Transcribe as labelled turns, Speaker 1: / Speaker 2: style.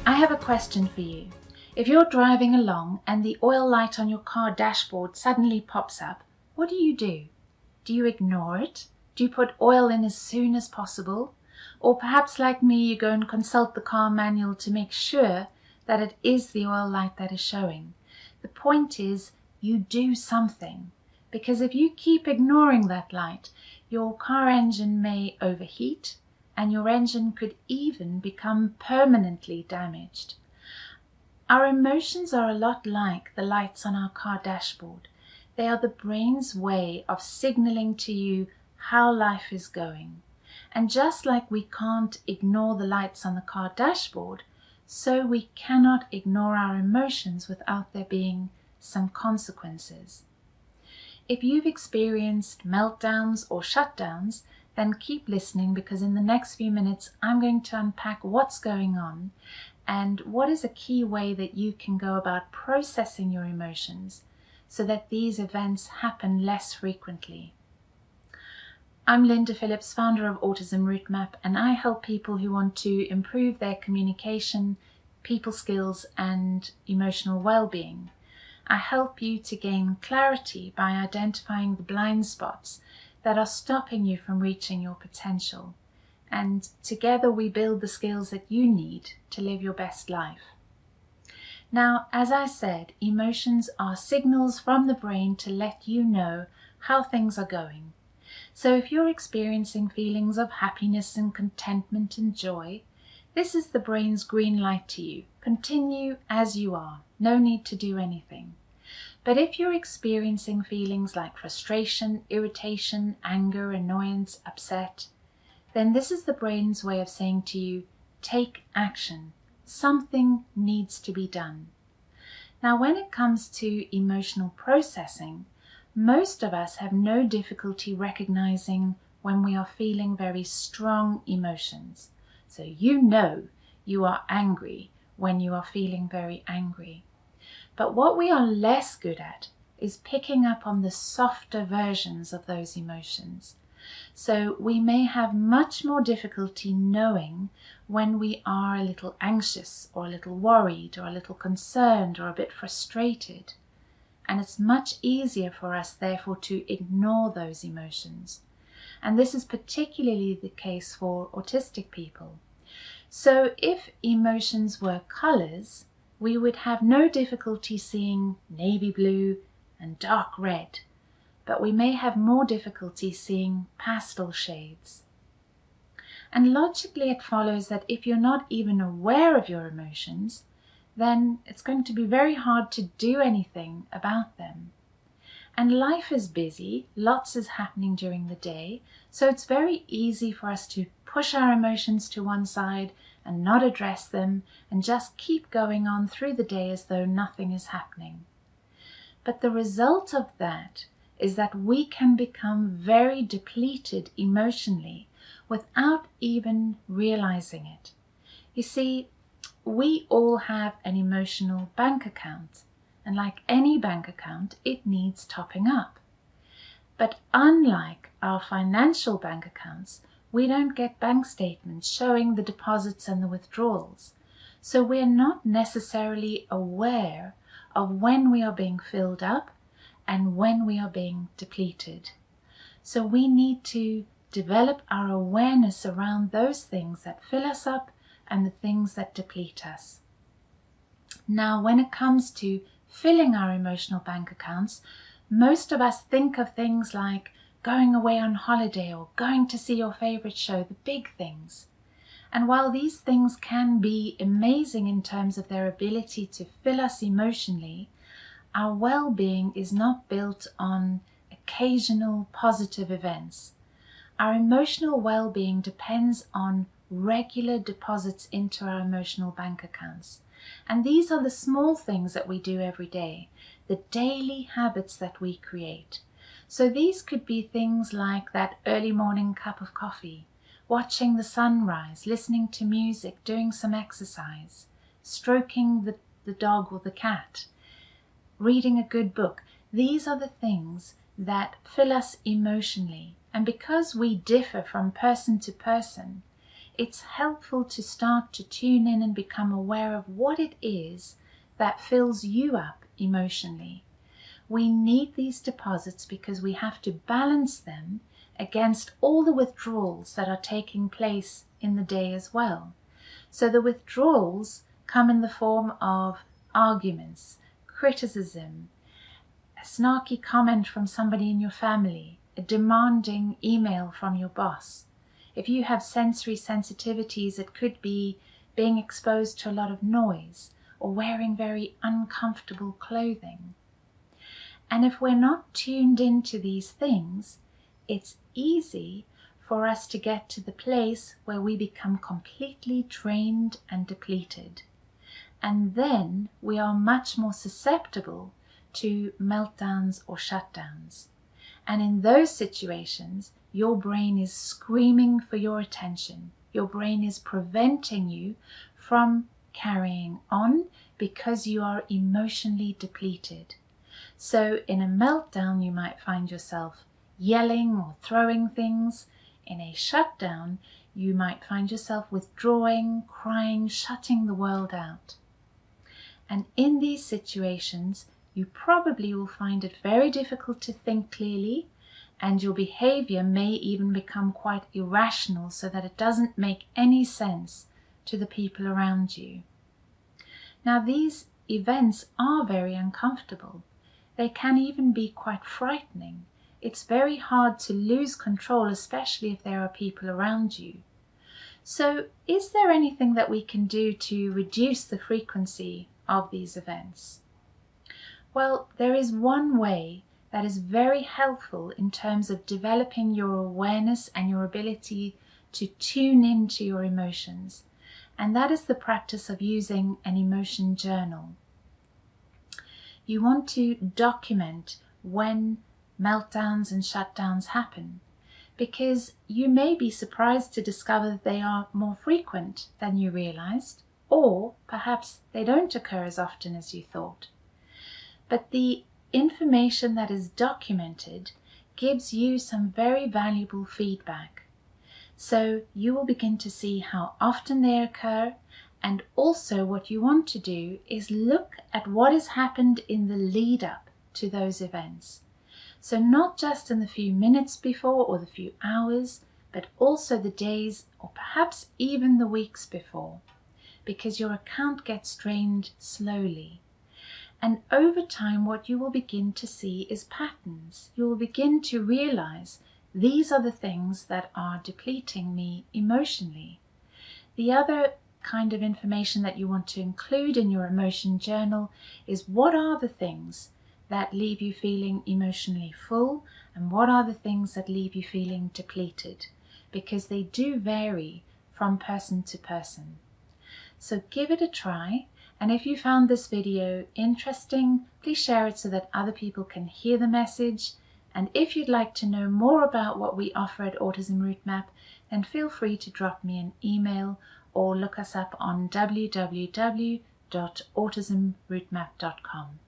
Speaker 1: I have a question for you. If you're driving along and the oil light on your car dashboard suddenly pops up, what do? Do you ignore it? Do you put oil in as soon as possible? Or perhaps like me, you go and consult the car manual to make sure that it is the oil light that is showing. The point is, you do something. Because if you keep ignoring that light, your car engine may overheat and your engine could even become permanently damaged. Our emotions are a lot like the lights on our car dashboard. They are the brain's way of signaling to you how life is going. And just like we can't ignore the lights on the car dashboard, so we cannot ignore our emotions without there being some consequences. If you've experienced meltdowns or shutdowns, then keep listening, because in the next few minutes I'm going to unpack what's going on and what is a key way that you can go about processing your emotions so that these events happen less frequently. I'm Linda Phillips, founder of Autism Route Map, and I help people who want to improve their communication, people skills, and emotional well-being. I help you to gain clarity by identifying the blind spots that are stopping you from reaching your potential. And together we build the skills that you need to live your best life. Now, as I said, emotions are signals from the brain to let you know how things are going. So if you're experiencing feelings of happiness and contentment and joy, this is the brain's green light to you. Continue as you are. No need to do anything. But if you're experiencing feelings like frustration, irritation, anger, annoyance, upset, then this is the brain's way of saying to you, take action. Something needs to be done. Now, when it comes to emotional processing, most of us have no difficulty recognizing when we are feeling very strong emotions. So you know you are angry when you are feeling very angry. But what we are less good at is picking up on the softer versions of those emotions. So we may have much more difficulty knowing when we are a little anxious or a little worried or a little concerned or a bit frustrated. And it's much easier for us, therefore, to ignore those emotions. And this is particularly the case for autistic people. So if emotions were colors, we would have no difficulty seeing navy blue and dark red, but we may have more difficulty seeing pastel shades. And logically it follows that if you're not even aware of your emotions, then it's going to be very hard to do anything about them. And life is busy, lots is happening during the day, so it's very easy for us to push our emotions to one side and not address them and just keep going on through the day as though nothing is happening. But the result of that is that we can become very depleted emotionally without even realizing it. You see, we all have an emotional bank account, and like any bank account, it needs topping up. But unlike our financial bank accounts, we don't get bank statements showing the deposits and the withdrawals. So we're not necessarily aware of when we are being filled up and when we are being depleted. So we need to develop our awareness around those things that fill us up and the things that deplete us. Now, when it comes to filling our emotional bank accounts, most of us think of things like going away on holiday or going to see your favorite show, the big things. And while these things can be amazing in terms of their ability to fill us emotionally, our well-being is not built on occasional positive events. Our emotional well-being depends on regular deposits into our emotional bank accounts. And these are the small things that we do every day, the daily habits that we create. So these could be things like that early morning cup of coffee, watching the sunrise, listening to music, doing some exercise, stroking the dog or the cat, reading a good book. These are the things that fill us emotionally. And because we differ from person to person, it's helpful to start to tune in and become aware of what it is that fills you up emotionally. We need these deposits because we have to balance them against all the withdrawals that are taking place in the day as well. So the withdrawals come in the form of arguments, criticism, a snarky comment from somebody in your family, a demanding email from your boss. If you have sensory sensitivities, it could be being exposed to a lot of noise or wearing very uncomfortable clothing. And if we're not tuned into these things, it's easy for us to get to the place where we become completely drained and depleted. And then we are much more susceptible to meltdowns or shutdowns. And in those situations, your brain is screaming for your attention. Your brain is preventing you from carrying on because you are emotionally depleted. So in a meltdown, you might find yourself yelling or throwing things. In a shutdown, you might find yourself withdrawing, crying, shutting the world out. And in these situations, you probably will find it very difficult to think clearly, and your behavior may even become quite irrational so that it doesn't make any sense to the people around you. Now, these events are very uncomfortable. They can even be quite frightening. It's very hard to lose control, especially if there are people around you. So, is there anything that we can do to reduce the frequency of these events? Well, there is one way that is very helpful in terms of developing your awareness and your ability to tune into your emotions, and that is the practice of using an emotion journal. You want to document when meltdowns and shutdowns happen, because you may be surprised to discover that they are more frequent than you realized, or perhaps they don't occur as often as you thought. But the information that is documented gives you some very valuable feedback. So you will begin to see how often they occur, and also what you want to do is look at what has happened in the lead up to those events. So not just in the few minutes before or the few hours, but also the days or perhaps even the weeks before, because your account gets drained slowly. And over time, what you will begin to see is patterns. You will begin to realize these are the things that are depleting me emotionally. The other kind of information that you want to include in your emotion journal is what are the things that leave you feeling emotionally full and what are the things that leave you feeling depleted, because they do vary from person to person. So give it a try. And if you found this video interesting, please share it so that other people can hear the message. And if you'd like to know more about what we offer at Autism Route Map, then feel free to drop me an email or look us up on www.autismroutemap.com.